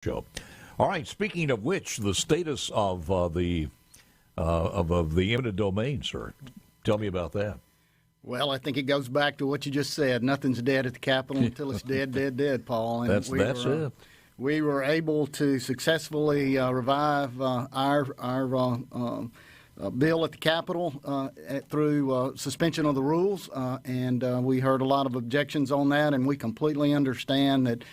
Show. All right. Speaking of which, the status of the eminent domain, sir. Tell me about that. Well, I think it goes back to what you just said. Nothing's dead at the Capitol until it's dead, dead, dead, Paul. And that's it. We were able to successfully revive our bill at the Capitol through suspension of the rules, and we heard a lot of objections on that, and we completely understand that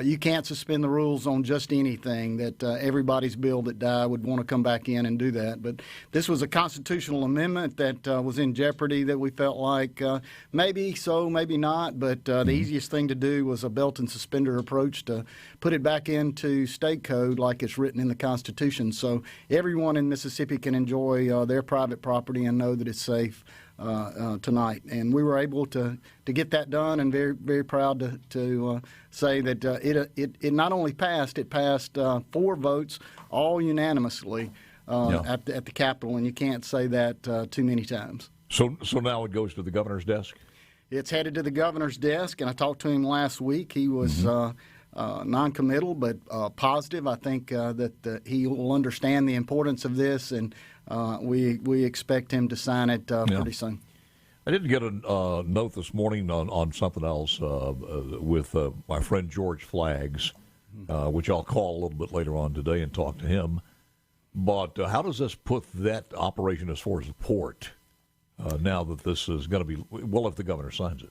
you can't suspend the rules on just anything, that everybody's bill that died would want to come back in and do that. But this was a constitutional amendment that was in jeopardy that we felt like maybe so, maybe not, but the easiest thing to do was a belt and suspender approach to put it back into state code like it's written in the Constitution, so everyone in Mississippi can enjoy their private property and know that it's safe tonight. And we were able to get that done, and very, very proud to say that it not only passed, it passed 4 votes, all unanimously at the Capitol, and you can't say that too many times. So now it goes to the governor's desk? It's headed to the governor's desk, and I talked to him last week. He was non-committal but positive. I think that he will understand the importance of this, and we expect him to sign it pretty soon. I didn't get a note this morning on something else with my friend George Flaggs, which I'll call a little bit later on today and talk to him. But how does this put that operation as far as the port now that this is going to be, well, if the governor signs it?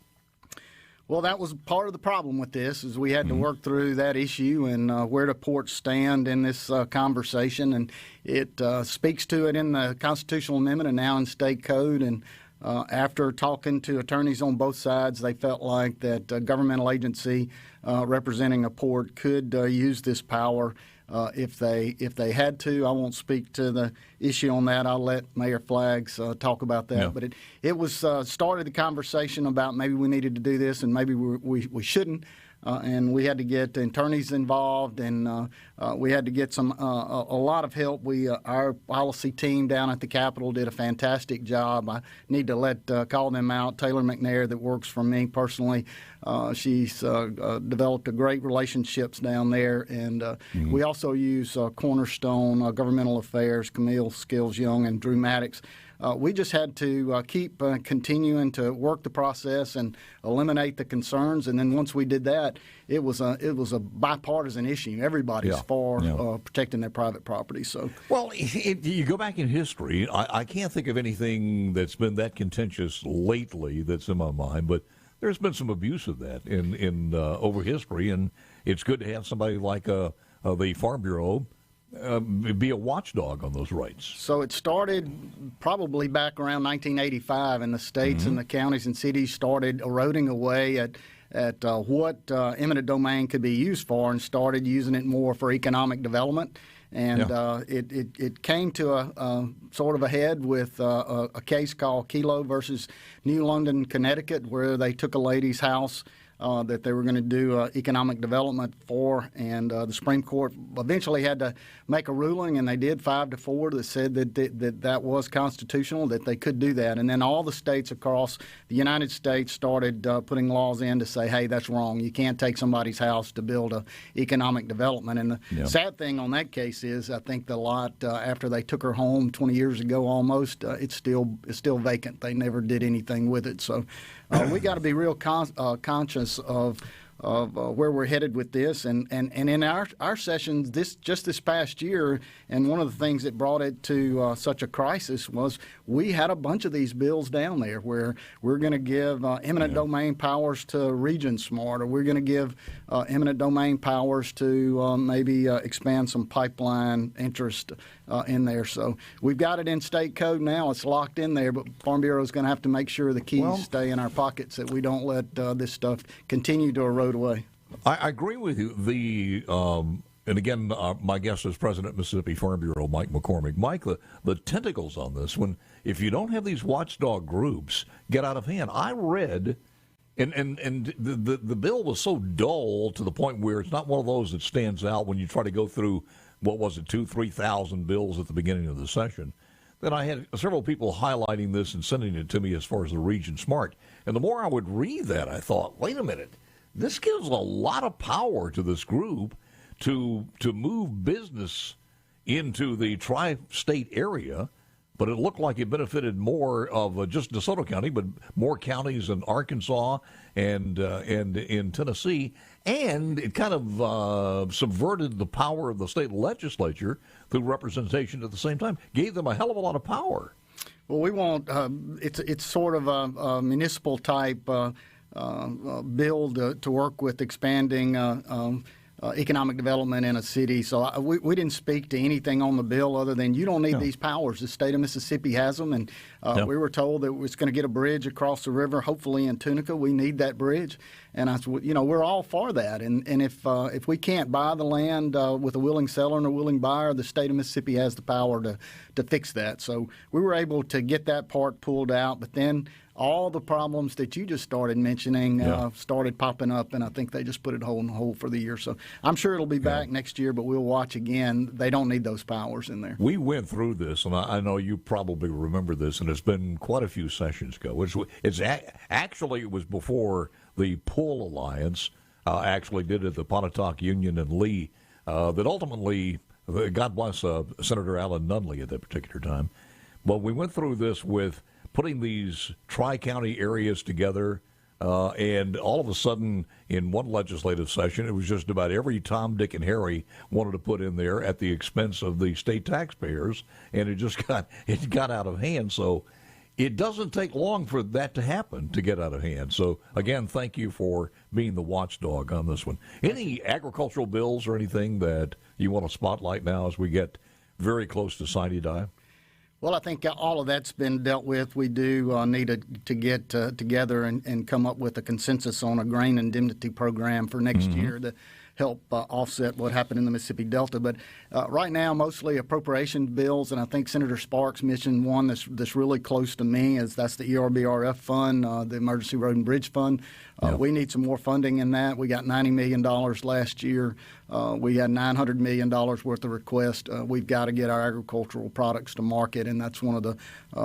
Well, that was part of the problem with this, is we had to work through that issue and where the ports stand in this conversation. And it speaks to it in the constitutional amendment and now in state code. And after talking to attorneys on both sides, they felt like that a governmental agency representing a port could use this power if they had to. I won't speak to the issue on that. I'll let Mayor Flaggs talk about that. Yeah. But it was started the conversation about maybe we needed to do this and maybe we shouldn't. And we had to get attorneys involved, and we had to get a lot of help. Our policy team down at the Capitol did a fantastic job. I need to call them out. Taylor McNair, that works for me personally, she's developed a great relationships down there, and we also use Cornerstone Governmental Affairs, Camille Skills-Young, and Drew Maddox. We just had to keep continuing to work the process and eliminate the concerns. And then once we did that, it was a bipartisan issue. Everybody's for protecting their private property. So, well, you go back in history. I can't think of anything that's been that contentious lately that's in my mind, but there's been some abuse of that in over history, and it's good to have somebody like the Farm Bureau be a watchdog on those rights. So it started probably back around 1985, and the states and the counties and cities started eroding away at what eminent domain could be used for, and started using it more for economic development. And it came to a sort of a head with a case called Kelo versus New London, Connecticut, where they took a lady's house that they were going to do economic development for, and the Supreme Court eventually had to make a ruling, and they did 5-4 that said that was constitutional, that they could do that. And then all the states across the United States started putting laws in to say, hey, that's wrong. You can't take somebody's house to build economic development. And the sad thing on that case is, I think the lot after they took her home 20 years ago almost, it's still vacant. They never did anything with it. So we got to be real conscious of where we're headed with this, and in our sessions this past year, and one of the things that brought it to such a crisis was we had a bunch of these bills down there where we're going to give eminent domain powers to Region Smart, or we're going to give eminent domain powers to maybe expand some pipeline interest in there. So we've got it in state code now. It's locked in there, but Farm Bureau is going to have to make sure the keys stay in our pockets, that we don't let this stuff continue to erode away. I agree with you. And again, my guest is President of Mississippi Farm Bureau, Mike McCormick. Mike, the tentacles on this, if you don't have these watchdog groups, get out of hand. I read, and the bill was so dull to the point where it's not one of those that stands out when you try to go through, 3,000 bills at the beginning of the session. Then I had several people highlighting this and sending it to me as far as the Region Smart. And the more I would read that, I thought, wait a minute, this gives a lot of power to this group to move business into the tri-state area, but it looked like it benefited more of just DeSoto County, but more counties in Arkansas and in Tennessee, and it kind of subverted the power of the state legislature through representation at the same time. Gave them a hell of a lot of power. Well, we want it's sort of a municipal type bill to work with expanding economic development in a city. So we didn't speak to anything on the bill other than you don't need these powers. The state of Mississippi has them, and we were told that it's going to get a bridge across the river, hopefully in Tunica. We need that bridge, and we're all for that. And if we can't buy the land with a willing seller and a willing buyer, the state of Mississippi has the power to fix that. So we were able to get that part pulled out, but then all the problems that you just started mentioning started popping up, and I think they just put it on hold for the year. So I'm sure it'll be back next year, but we'll watch again. They don't need those powers in there. We went through this, and I know you probably remember this, and it's been quite a few sessions ago. Actually, it was before the Pull Alliance actually did it, the Pontotoc Union and Lee, that ultimately, God bless Senator Alan Nunley at that particular time. But we went through this with putting these tri-county areas together, and all of a sudden, in one legislative session, it was just about every Tom, Dick, and Harry wanted to put in there at the expense of the state taxpayers, and it just got out of hand. So it doesn't take long for that to happen, to get out of hand. So, again, thank you for being the watchdog on this one. Any agricultural bills or anything that you want to spotlight now as we get very close to sine die? Well, I think all of that's been dealt with. We do need to get together and come up with a consensus on a grain indemnity program for next year to help offset what happened in the Mississippi Delta. But right now, mostly appropriation bills, and I think Senator Sparks mentioned one that's really close to me. That's the ERBRF fund, the Emergency Road and Bridge Fund. We need some more funding in that. We got $90 million last year. We had $900 million worth of requests. We've got to get our agricultural products to market, and that's one of the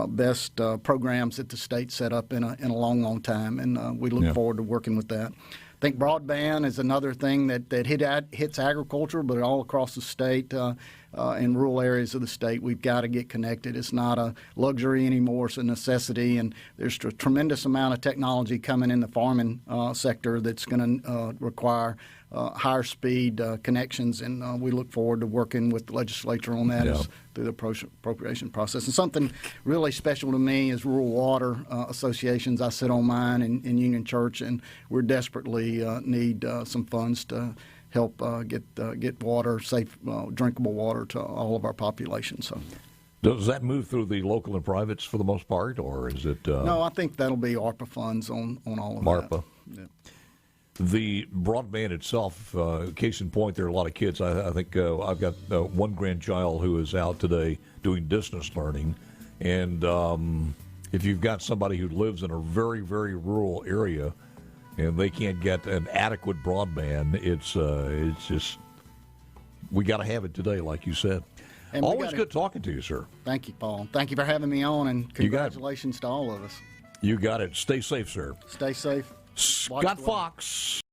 best programs that the state set up in a long, long time, and we look forward to working with that. I think broadband is another thing that hits agriculture, but all across the state, in rural areas of the state, we've got to get connected. It's not a luxury anymore; it's a necessity. And there's a tremendous amount of technology coming in the farming sector that's going to require higher speed connections, and we look forward to working with the legislature on that through the appropriation process. And something really special to me is rural water associations. I sit on mine in Union Church, and we're desperately need some funds to help get water, safe, drinkable water to all of our population. So. Does that move through the local and privates for the most part, or is it? No, I think that'll be ARPA funds on all of ARPA. that. Yeah. The broadband itself, case in point, there are a lot of kids. I think I've got one grandchild who is out today doing distance learning. And if you've got somebody who lives in a very, very rural area and they can't get an adequate broadband, it's just, we got to have it today, like you said. And always good talking to you, sir. Thank you, Paul. Thank you for having me on, and congratulations to all of us. You got it. Stay safe, sir. Stay safe. Scott Fox.